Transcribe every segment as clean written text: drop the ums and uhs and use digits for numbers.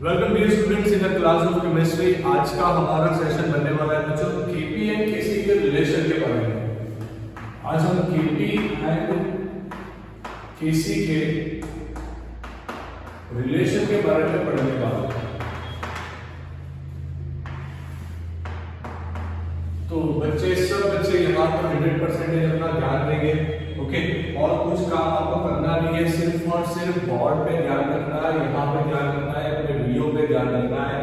Welcome dear students in the class of chemistry. आज का हमारा सेशन बनने वाला है बच्चों केपी एंड केसी के रिलेशन के बारे में। आज हम केपी एंड केसी के रिलेशन के बारे में पढ़ने वाले हैं। तो बच्चे सब बच्चे यहाँ पर 100% अपना ध्यान देंगे, ओके। और कुछ काम आपको करना नहीं है, सिर्फ और सिर्फ बोर्ड पे ध्यान रखना है, यहाँ पे ध्यान रखना है, अपने वीडियो पे ध्यान रखना है,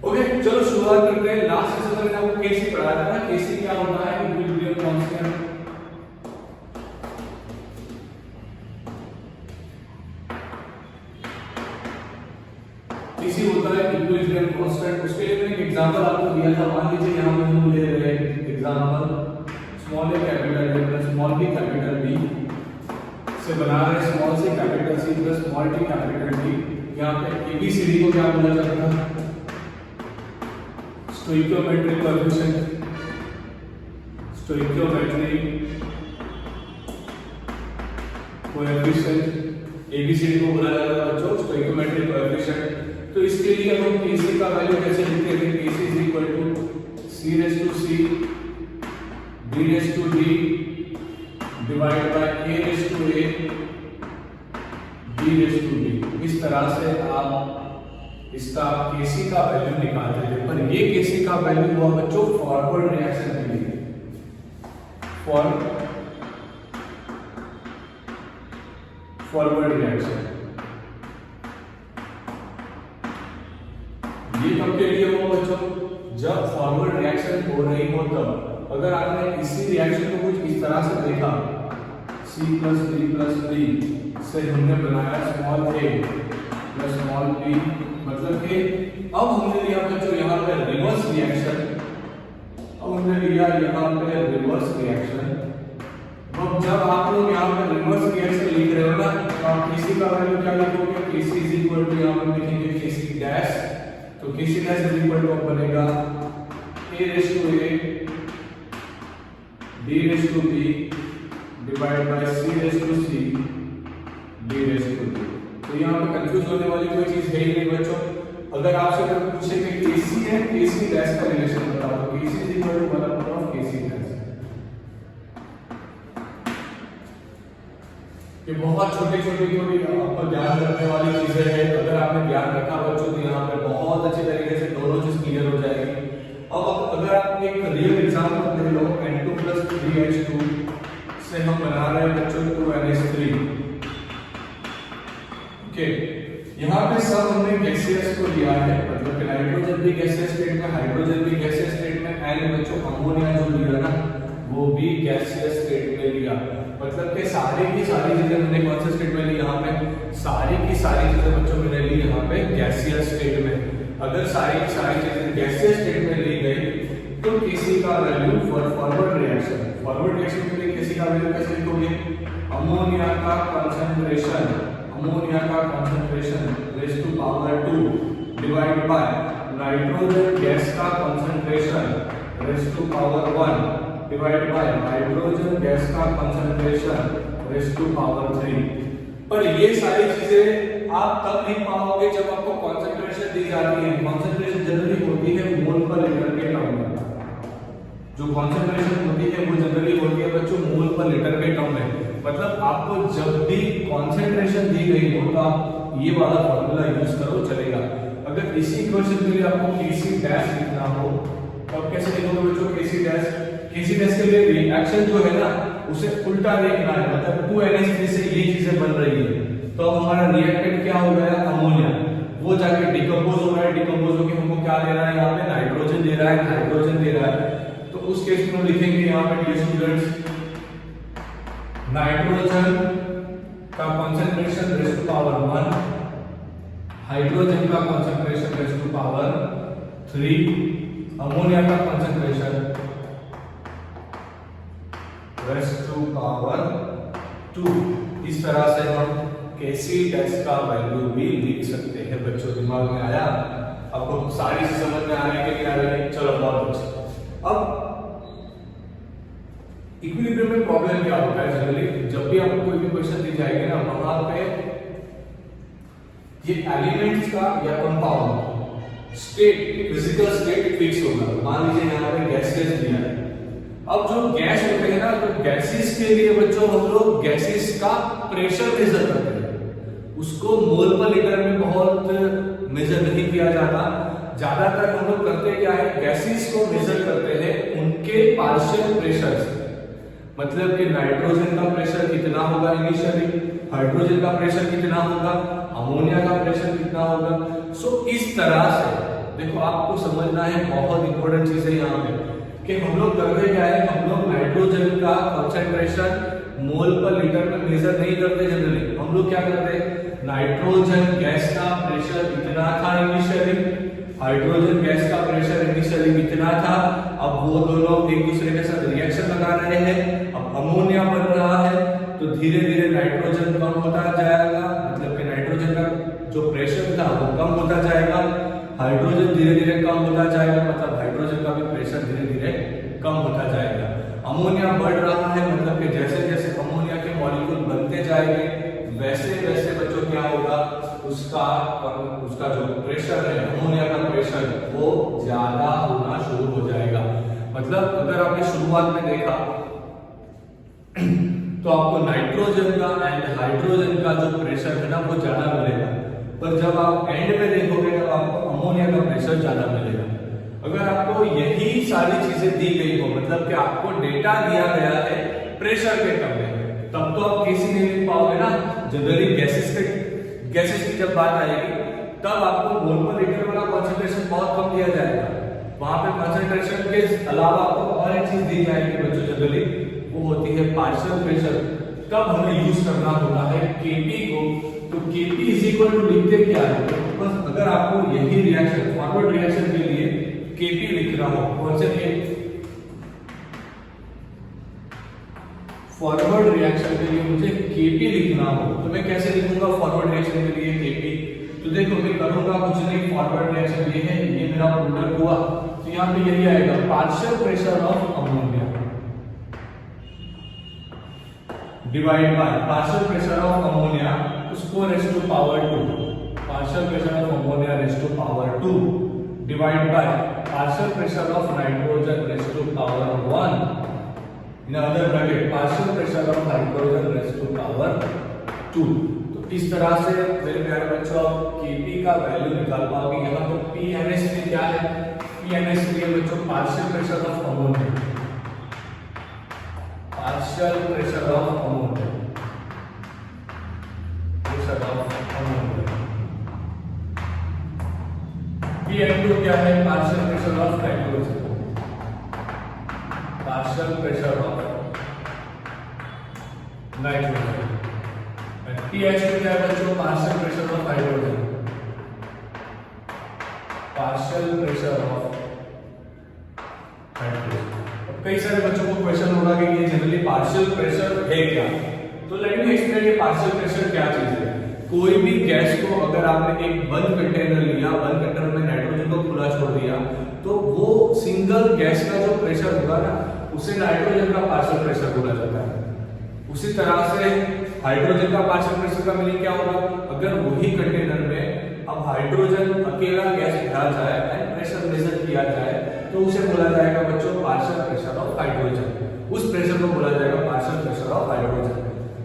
ओके। चलो शुरुआत करते हैं। लास्ट सेशन में आपको केसी पढ़ाया था ना, केसी क्या होता है, इक्विलिब्रियम कांस्टेंट। केसी होता है इक्विलिब्रियम कांस्टेंट। उसके लिए मैंने एक एग्जांपल आपको दिया था। मान लीजिए यहाँ पे हम ले रहे हैं example small a capital A plus small b capital B से बना रहे small c capital C plus small t capital D। यहाँ पे ABCD को क्या बोला जाता है, stoichiometric coefficient. Stoichiometric coefficient ABCD को बोला जाता है बच्चों स्टोइकियोमेट्रिक कोएफिशिएंट। तो इसके लिए हम Kc का वैल्यू कैसे लिखते हैं, Kc is equal to C raise to C D raise to D divide by A raise to A D raise to D। इस तरह से आप इसका Kc का वैल्यू निकालते थे। पर ये Kc का वैल्यू हुआ बच्चों फॉरवर्ड रिएक्शन के लिए। फॉरवर्ड रिएक्शन ये कब के लिए हो बच्चों, जब फॉरवर्ड रिएक्शन हो रही हो तब। अगर आपने इसी रिएक्शन को कुछ इस तरह से देखा, C plus D plus D से हमने बनाया small a plus small b, मतलब कि अब हमने लिया बच्चों यहाँ पे रिवर्स रिएक्शन। अब हमने लिया यहाँ पे रिवर्स रिएक्शन। अब जब आप लोग यहाँ पे रिवर्स रिएक्शन लिख रहे हो ना, तो आप Kc का वैल्यू क्या लिखोगे, Kc इज इक्वल टू यहाँ पर लिखेंगे Kc डैश। तो Kc dash is equal to बनेगा a raise to a d raise to b divide by c raise to c d raise to d। तो यहाँ पे कंफ्यूज होने वाली कोई चीज है ही नहीं बच्चों। अगर आपसे कोई पूछे कि Kc है Kc डैश का रिलेशन बताओ, तो Kc is equal to 1 upon Kc dash. ये बहुत छोटी-छोटी आपको ध्यान रखने वाली चीजें हैं। अगर आपने ध्यान रखा बच्चों तो यहाँ पे बहुत अच्छे तरीके से दोनों चीज क्लियर हो जाएगी। अब अगर आप एक रियल एग्जांपल ले लो, N2 + 3H2 से हम बना रहे हैं बच्चों 2NH3, ओके। यहाँ पे सब हमने गैसियस को लिया है, मतलब कि नाइट्रोजन भी गैसियस स्टेट में, हाइड्रोजन भी गैसियस स्टेट में, एंड बच्चों अमोनिया जो लिया ना वो भी गैसियस स्टेट में लिया। मतलब कि सारी की सारी चीजें हमने कौन से स्टेट में ली, यहाँ पे सारी की सारी चीजें बच्चों मैंने ली यहाँ पे गैसियस स्टेट में। अगर सारी की सारी चीजें गैसियस स्टेट में ली गई तो Kc का वैल्यू फॉर फॉरवर्ड रिएक्शन के लिए Kc का वैल्यू कैसे लिखोगे, अमोनिया का concentration raise to power 2 divide by nitrogen gas का concentration raise to power 1 divide by hydrogen gas का कंसंट्रेशन रेज़ टू पावर 3। पर ये सारी चीजें आप तब नहीं पाओगे जब आपको कंसंट्रेशन दी जाती है। कंसंट्रेशन जनरली होती है मोल पर लीटर के टर्म में। जो कंसंट्रेशन होती है वो जनरली होती है बच्चों मोल पर लीटर के टर्म में। मतलब आपको जब भी कंसंट्रेशन दी गई हो तो आप ये वाला फॉर्मूला यूज करो, चलेगा। अगर इसी इक्वेशन के लिए आपको Kc डैश लिखना हो तो आप कैसे लिखोगे बच्चों Kc डैश? Kc डैश के लिए रिएक्शन जो है ना उसे उल्टा देखना है, मतलब 2NH3 से ये चीजें बन रही है तो हमारा रिएक्टेंट क्या हो गया, अमोनिया। वो जाके डिकम्पोज हो रहा है, डिकम्पोज होकर हमको क्या दे रहा है, यहाँ पे नाइट्रोजन दे रहा है, हाइड्रोजन दे रहा है। तो उस केस में लिखेंगे यहाँ पे डियर स्टूडेंट्स, नाइट्रोजन का concentration raise to power 1, hydrogen का concentration raise to power 3, ammonia का कंसंट्रेशन रेज़ टू पावर 2। इस तरह से हम Kc डैश का वैल्यू भी लिख सकते हैं बच्चों। दिमाग में आया आपको, सारी चीज समझ में आने के लिए आ रही है, चलो बहुत अच्छा। अब इक्विलिब्रियम में प्रॉब्लम क्या होता है जनरली, जब भी आपको कोई भी क्वेश्चन दी जाएगी ना वहां पे ये एलिमेंट्स का या compound state, physical state fix होगा। मान लीजिए यहाँ पे गैसेस दिया है। अब जो गैस होते हैं ना, तो गैसेस के लिए बच्चों हम लोग गैसेस का प्रेशर मेजर करते हैं। उसको मोल पर लीटर में बहुत मेजर नहीं किया जाता। ज्यादातर हम लोग करते क्या है, गैसेस को मेजर करते हैं उनके पार्शियल प्रेशर से। मतलब कि नाइट्रोजन का प्रेशर कितना होगा इनिशियली, हाइड्रोजन का प्रेशर कितना होगा, अमोनिया का प्रेशर कितना होगा। सो इस तरह से देखो, आपको समझना है, बहुत इंपॉर्टेंट चीज है यहाँ पे कि हम लोग करते क्या है, हम लोग नाइट्रोजन का कंसंट्रेशन मोल पर लीटर में मेजर नहीं करते जनरली। हम लोग क्या करते हैं, नाइट्रोजन गैस का प्रेशर इतना था इनिशियली, हाइड्रोजन गैस का प्रेशर इनिशियली कितना था। अब वो दोनों एक दूसरे के साथ रिएक्शन लगा रहे हैं, अब अमोनिया बन रहा है, तो धीरे धीरे नाइट्रोजन कम होता जाएगा। मतलब कि नाइट्रोजन का जो प्रेशर था वो कम होता जाएगा, हाइड्रोजन धीरे धीरे कम होता जाएगा, मतलब हाइड्रोजन का भी प्रेशर धीरे धीरे कम होता जाएगा। अमोनिया बढ़ रहा है, मतलब कि जैसे जैसे अमोनिया के मॉलिक्यूल बनते जाएंगे वैसे वैसे बच्चों क्या होगा, उसका जो प्रेशर है, अमोनिया का प्रेशर वो ज्यादा होना शुरू हो जाएगा। मतलब अगर आपने शुरुआत में देखा तो आपको नाइट्रोजन का एंड हाइड्रोजन का जो प्रेशर है ना वो ज्यादा मिलेगा, पर जब आप एंड में देखोगे तब आपको अमोनिया का प्रेशर ज्यादा मिलेगा। अगर आपको यही सारी चीजें दी गई हो, मतलब कि आपको डेटा दिया गया है प्रेशर के टर्म में, तब तो आप केसी नहीं लिख पाओगे ना। जनरली गैसेस की जब बात आएगी तब आपको मोल पर लीटर वाला कंसंट्रेशन बहुत कम दिया जाएगा। वहां पे कंसंट्रेशन के अलावा आपको और एक चीज दी जाएगी बच्चों जनरली, वो होती है पार्शियल प्रेशर। तब हमें यूज करना होता है केपी को। तो केपी इज इक्वल टू लिखते क्या है, बस अगर आपको यही रिएक्शन फॉरवर्ड रिएक्शन के लिए केपी लिखना हो, कौन से केपी, फॉरवर्ड रिएक्शन के लिए मुझे केपी लिखना हो तो मैं कैसे लिखूंगा फॉरवर्ड रिएक्शन के लिए केपी। तो देखो मैं करूंगा कुछ नहीं, फॉरवर्ड रिएक्शन ये है, ये मेरा प्रोडक्ट हुआ, तो यहाँ पे यही आएगा partial pressure of ammonia divide by partial pressure of ammonia, उसको raise to power 2, partial pressure of ammonia raise to power 2 divide by partial pressure of nitrogen raise to power 1 in other bracket partial pressure of hydrogen raised to power 2। तो इस तरह से मेरे प्यारे बच्चों Kp का value निकाल पाओगे। यहाँ तो Pns में क्या है, Pns के लिए बच्चों partial pressure of ammonia, partial pressure of ammonia, pressure of ammonia. Pn2 क्या है, partial pressure of nitrogen, partial pressure of nitrogen. pH2 क्या है बच्चों, partial pressure of hydrogen, partial pressure of hydrogen. कई सारे बच्चों को क्वेश्चन होगा कि ये जनरली पार्शियल प्रेशर है क्या, तो लेट मी एक्सप्लेन ये पार्शियल प्रेशर क्या चीज है। कोई भी गैस को अगर आपने एक बंद कंटेनर लिया, बंद कंटेनर में नाइट्रोजन को खुला छोड़ दिया, तो वो सिंगल गैस का जो प्रेशर होगा ना उसे नाइट्रोजन का पार्शियल प्रेशर बोला जाता है। उसी तरह से हाइड्रोजन का पार्शियल प्रेशर का मीनिंग क्या होगा, अगर वही कंटेनर में अब हाइड्रोजन अकेला गैस भरा जाए एंड प्रेशर मेजर किया जाए तो उसे बोला जाएगा बच्चों पार्शियल प्रेशर ऑफ हाइड्रोजन। उस प्रेशर को बोला जाएगा पार्शियल प्रेशर ऑफ हाइड्रोजन।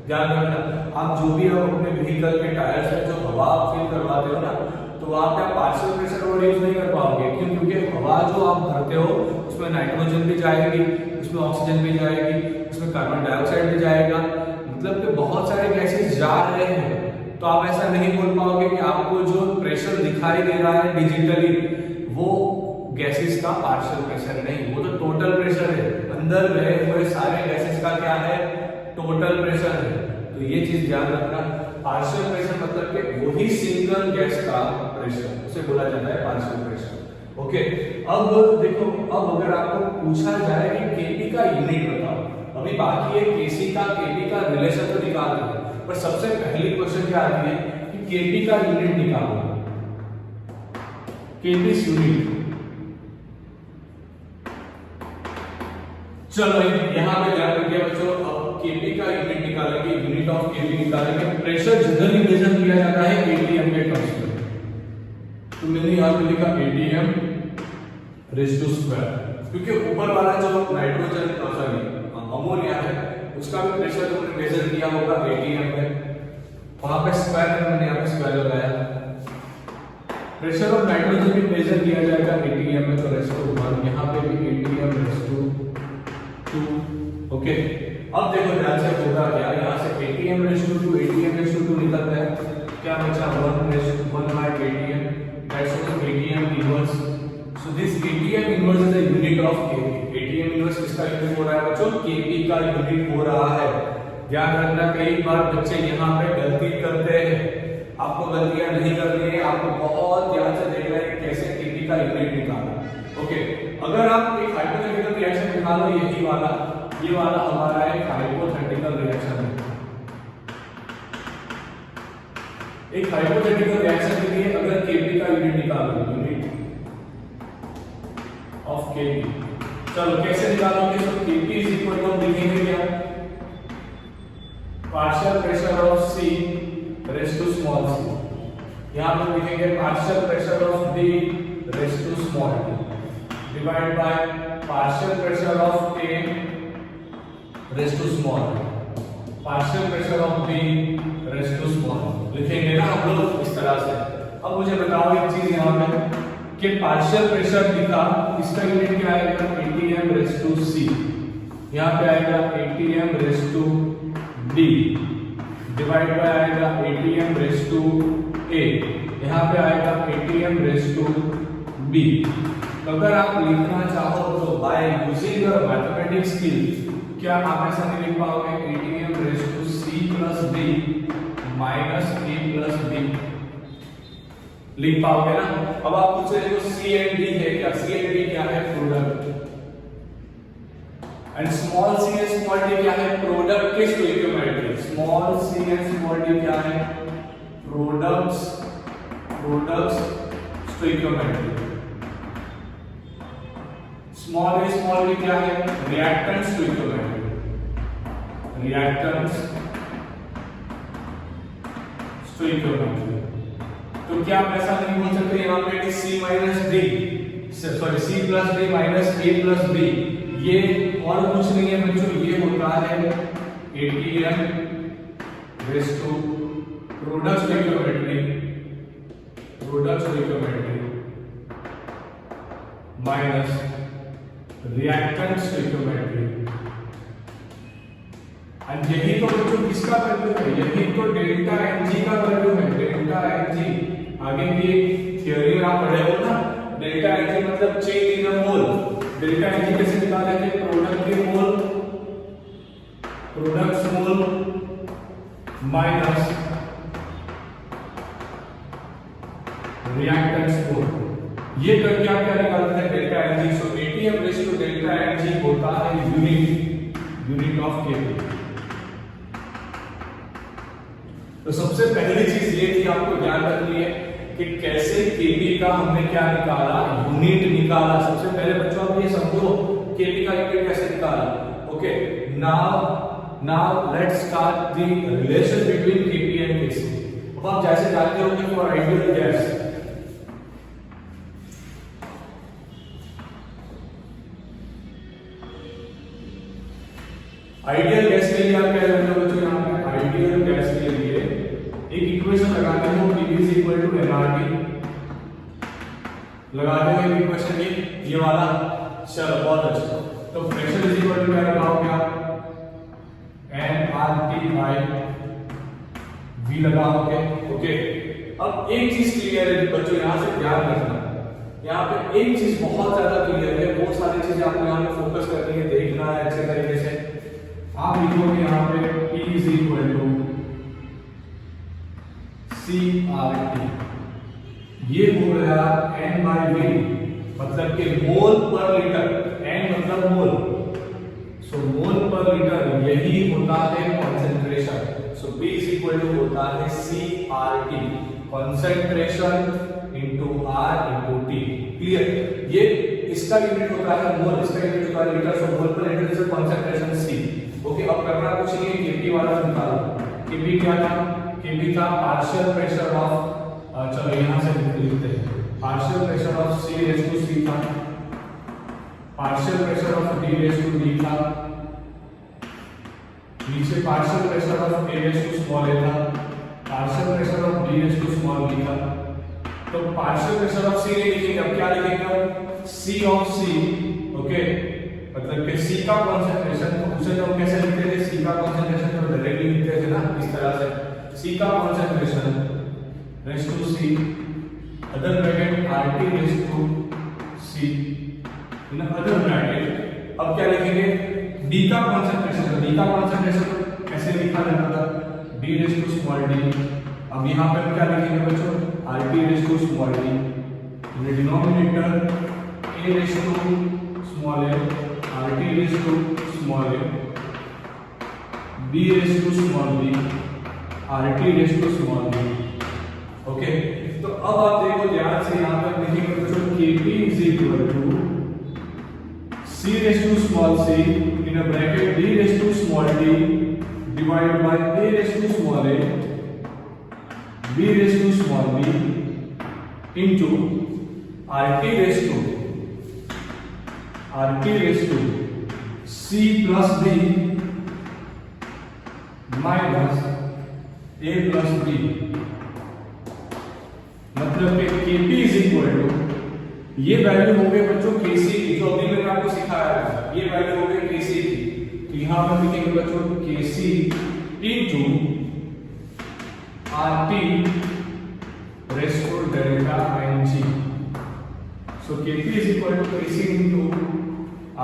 ध्यान रखना, आप जो भी आप अपने व्हीकल के टायर्स में जो हवा फिल करवाते हो ना, तो आप क्या पार्शियल प्रेशर वर्ड यूज नहीं कर पाओगे, क्यों, क्योंकि हवा जो आप भरते हो उसमें नाइट्रोजन भी जाएगी, उसमें ऑक्सीजन भी जाएगी, उसमें कार्बन डाइऑक्साइड भी जाएगा, मतलब कि बहुत सारे गैसेस जा रहे हैं। तो आप ऐसा नहीं बोल पाओगे कि आपको जो प्रेशर दिखाई दे रहा है डिजिटली वो गैसेस का पार्शियल प्रेशर नहीं, वो तो टोटल प्रेशर है। अंदर बहे हुए सारे गैसेस का क्या है, टोटल प्रेशर है। तो ये चीज ध्यान रखना, पार्शियल प्रेशर मतलब कि वही सिंगल गैस का प्रेशर, उसे बोला जाता है पार्शियल प्रेशर। ओके, अब देखो, अब अगर आपको पूछा जाए कि केपी का यूनिट बताओ, अभी बाकी है केसी का केपी का रिलेशन तो निकालना है, पर सबसे पहली क्वेश्चन क्या आती है कि केपी का यूनिट निकालो, केपी यूनिट। चलो यहाँ पे ध्यान रखिए बच्चों, अब केपी का यूनिट निकालेंगे, यूनिट ऑफ केपी निकालेंगे। प्रेशर जनरली मेजर किया जाता है केपीएम के टर्म्स में। तो मैंने यहाँ पे लिखा ATM रेज़ टू स्क्वायर, क्योंकि ऊपर वाला जो नाइट्रोजन सॉरी अमोनिया है उसका भी प्रेशर तुमने मेजर किया होगा ATM में, वहां पे स्क्वायर में मैंने यहाँ पे स्क्वायर लगाया। प्रेशर ऑफ नाइट्रोजन भी मेजर किया जाएगा ATM में, तो रेज़ टू 1, यहाँ पे भी ATM रेज़ टू 2। ओके, अब देखो ध्यान से होगा क्या, यहाँ से ATM raise to 2 ATM raise to 2 निकलता है, क्या बचा 1 raise to 1 by ATM, that's also ATM inverse। So this ATM inverse is a unit of Kp। ATM inverse किसका यूनिट हो रहा है बच्चों? Kp का यूनिट हो रहा है। ध्यान रखना, कई बार बच्चे यहाँ पे गलती करते हैं, आपको गलतियां नहीं करनी है, आपको बहुत ध्यान से देखना है कैसे Kp का यूनिट निकालना। ओके, अगर आप एक हाइपोथेटिकल रिएक्शन निकालो, यही वाला, ये वाला हमारा एक हाइपोथेटिकल रिएक्शन है। एक हाइपोथेटिकल रिएक्शन के लिए अगर Kp का यूनिट निकालो, यूनिट ऑफ Kp, चलो कैसे निकालोगे? तो Kp इज इक्वल टू लिखेंगे क्या? Partial pressure of C raise to small c, यहां पर लिखेंगे partial pressure of B raise to small d divide by partial pressure of A raise to small d, partial pressure of B raise to small. लिखेंगे ना हम लोग इस तरह से। अब मुझे बताओ एक चीज यहां पे कि पार्शियल प्रेशर लिखा, इसका यूनिट क्या आएगा? ATM रेज़ टू C, यहां पे आएगा ATM raise to D divide by आएगा ATM रेज़ टू A, यहां पे आएगा ATM रेज़ टू B। अगर आप लिखना चाहो तो by using your mathematics skill क्या आप ऐसा नहीं लिख पाओगे? ATM raise to C plus D minus A plus B लिख पाओगे ना? अब आप पूछ रहे हो C एंड D है क्या? C एंड D क्या है? Product. And small c and small d क्या है? प्रोडक्ट के stoichiometry. Small c and small d क्या है? Products stoichiometry. Small a small d क्या है? Reactant stoichiometry. Reactants stoichiometry. तो क्या आप ऐसा नहीं बोल सकते यहाँ पे कि C minus D, sorry C plus D minus A plus B, ये और कुछ नहीं है बच्चों, ये होता है ATM raise to product stoichiometry minus reactant stoichiometry. और यही तो बच्चों किसका वैल्यू है? यही तो डेल्टा Ng का वैल्यू है। डेल्टा Ng आगे की थ्योरी में आप पढ़े हो ना, डेल्टा Ng मतलब change in a mole. Delta Ng कैसे निकालेंगे? प्रोडक्ट के mole, products mole minus reactants mole, ये करके आप क्या निकालते हैं? Delta Ng। So ATM raise to delta Ng होता है यूनिट ऑफ Kp। तो सबसे पहली चीज ये थी आपको ध्यान रखनी है कि कैसे Kp का हमने क्या निकाला? यूनिट निकाला। सबसे पहले बच्चों आप ये समझो Kp का यूनिट कैसे निकाला। Okay, now let's start the relation between Kp and Kc। अब आप जैसे जानते हो कि for ideal gas, ideal gas के लिए आप क्या जानते हो बच्चों? यहाँ पे आइडियल गैस के लिए एक इक्वेशन लगाते हो, Pv is equal to nRT। लगाते हो एक इक्वेशन ये वाला। चलो बहुत अच्छा। तो प्रेशर इज इक्वल टू क्या लगाओगे आप? nRT by V लगाओगे। ओके, अब एक चीज क्लियर है बच्चों, यहां से ध्यान रखना, यहाँ पे एक चीज बहुत ज्यादा क्लियर है, बहुत सारी चीजें आपको यहाँ पे फोकस करनी है, देखना है अच्छे तरीके से। आप लिखोगे यहाँ पे P is equal to CRT, ये हो गया N by V, मतलब कि मोल पर लीटर, N मतलब मोल, सो मोल पर लीटर यही होता है concentration. So P is equal to होता है CRT, concentration into R into T। Clear? ये इसका यूनिट होता है मोल, इसका यूनिट होता है लीटर, सो मोल पर litre is concentration C। Okay, अब करना कुछ नहीं है, Kp वाला निकालो। Kp क्या था? Kp था पार्शियल प्रेशर ऑफ, चलो यहां से लिखते हैं, partial pressure of C raise to C था, partial pressure of D raise to D था, नीचे partial pressure of A raise to small a था, partial pressure of D raise to small b था। तो पार्शियल प्रेशर ऑफ C नहीं लिखेंगे, अब क्या लिखेंगे? C ऑफ C, ओके, मतलब कि C का कॉन्सेंट्रेशन, उसे तो हम कैसे लिखते थे? C का कॉन्सेंट्रेशन तो डायरेक्टली लिखते थे ना, इस तरह से C का concentration raise to C, other bracket RT raise to C in other bracket. अब क्या लिखेंगे? D का कॉन्सेंट्रेशन, D का कॉन्सेंट्रेशन कैसे लिखा जाता था? D raise to small d। अब यहाँ पे हम क्या लिखेंगे बच्चों? RT raise to small d, denominator A raise to small a, RT raise to small a, B raise to small b, RT raise to small b। Okay, तो अब आप देखो ध्यान से, यहाँ पर लिखेंगे बच्चों Kp is equal to C raise to small c in a bracket D raise to small d divide by A raise to small a, B raise to small b into RT raise to C plus D minus A plus B, मतलब कि Kp is equal to, ये value हो गए बच्चों Kc की, जो अभी मैंने आपको सिखाया है, ये वैल्यू हो गई Kc की। तो यहां पर लिखेंगे बच्चों Kc into RT raise to delta Ng। So Kp is equal to Kc into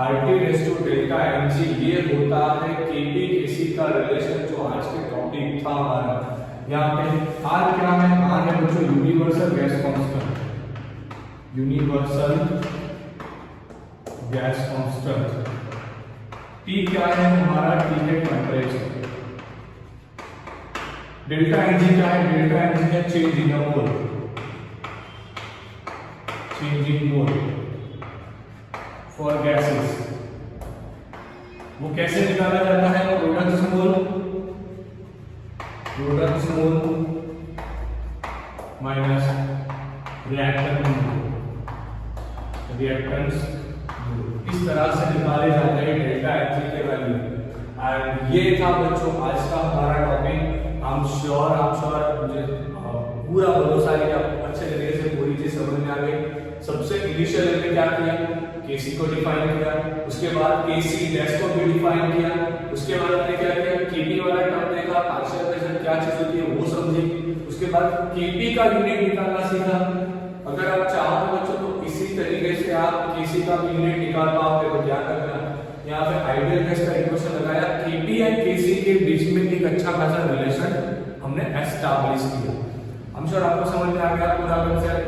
RT raise to delta Ng। ये होता है Kp Kc का रिलेशन, जो आज के टॉपिक था हमारा। यहाँ पे R क्या है? R है बच्चों universal gas constant, universal gas constant. T क्या है हमारा? T है टेम्परेचर। डेल्टा Ng क्या है? डेल्टा Ng है change in mole, change in mole for gases. वो कैसे निकाला जाता है? प्रोडक्ट्स मोल, प्रोडक्ट्स मोल माइनस रिएक्टेंट मोल, रिएक्टेंट्स मोल। इस तरह से निकाले जाते हैं डेल्टा Ng के वैल्यू। एंड ये था बच्चों आज का हमारा टॉपिक। I'm sure मुझे पूरा भरोसा है कि आपको अच्छे तरीके से पूरी चीज समझ में आ गई। सबसे इनिशियल में क्या किया? Kc को डिफाइन किया, उसके बाद Kc डैश को भी डिफाइन किया, उसके बाद हमने क्या किया? Kp वाला टर्म देखा, पार्शियल प्रेशर क्या चीज होती है वो समझी, उसके बाद Kp का यूनिट निकालना सीखा। अगर आप चाहो तो बच्चों तो इसी तरीके से आप Kc का यूनिट निकाल पाओगे। तो क्या करना, यहाँ पे आइडियल गैस का इक्वेशन लगाया, Kp एंड Kc के बीच में एक अच्छा खासा रिलेशन हमने एस्टैब्लिश किया। हम श्योर आपको समझ में आ गया पूरा कंसेप्ट।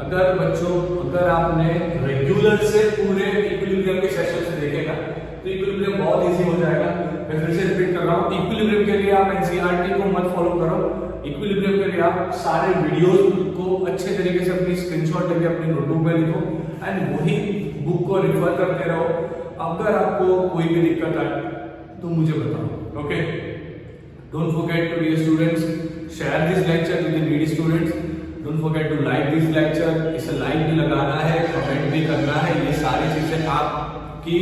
अगर बच्चों अगर आपने रेगुलर से पूरे इक्विलिब्रियम के सेशन से देखेगा तो इक्विलिब्रियम बहुत इजी हो जाएगा। मैं फिर से रिपीट कर रहा हूँ, इक्विलिब्रियम के लिए आप एनसीईआरटी को मत फॉलो करो, इक्विलिब्रियम के लिए आप सारे वीडियोस को अच्छे तरीके से अपनी स्क्रीनशॉट लेके अपनी नोटबुक में लिखो एंड वही बुक को रिफर करते रहो। अगर आपको कोई भी दिक्कत आए तो मुझे बताओ, okay. Don't forget to dear students, share this lecture with the needy students. Don't forget to like this lecture, इसे लाइक भी लगाना है, कमेंट भी करना है। ये सारी चीजें आपकी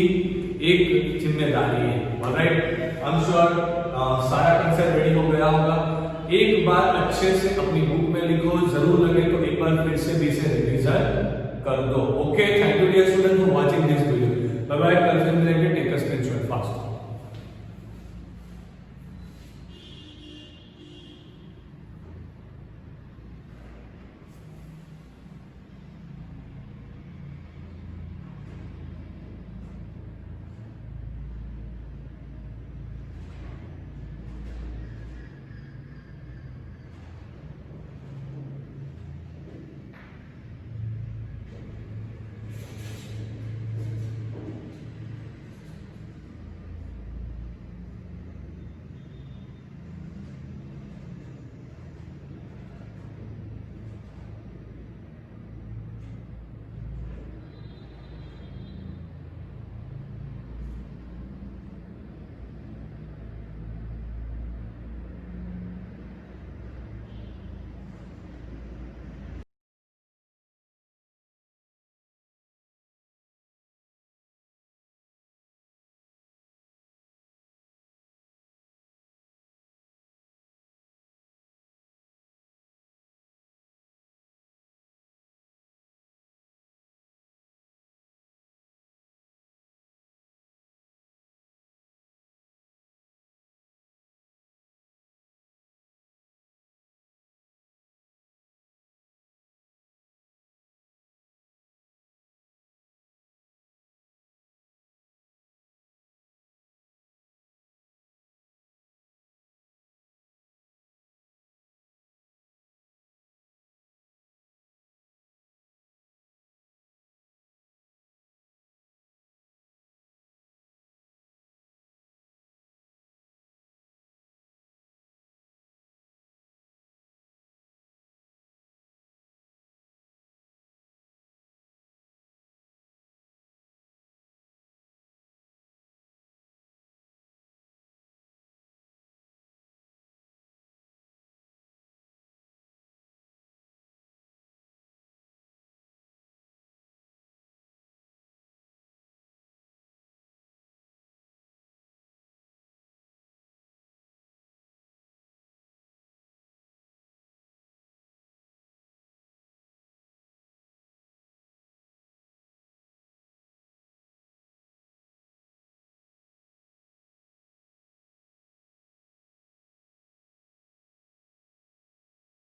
एक जिम्मेदारी है, ऑलराइट। आई एम श्योर सारा कंसेप्ट रेडी हो गया होगा। एक बार अच्छे से अपनी बुक में लिखो, जरूर लगे तो एक बार फिर से भी इसे रिवीजन कर दो, ओके।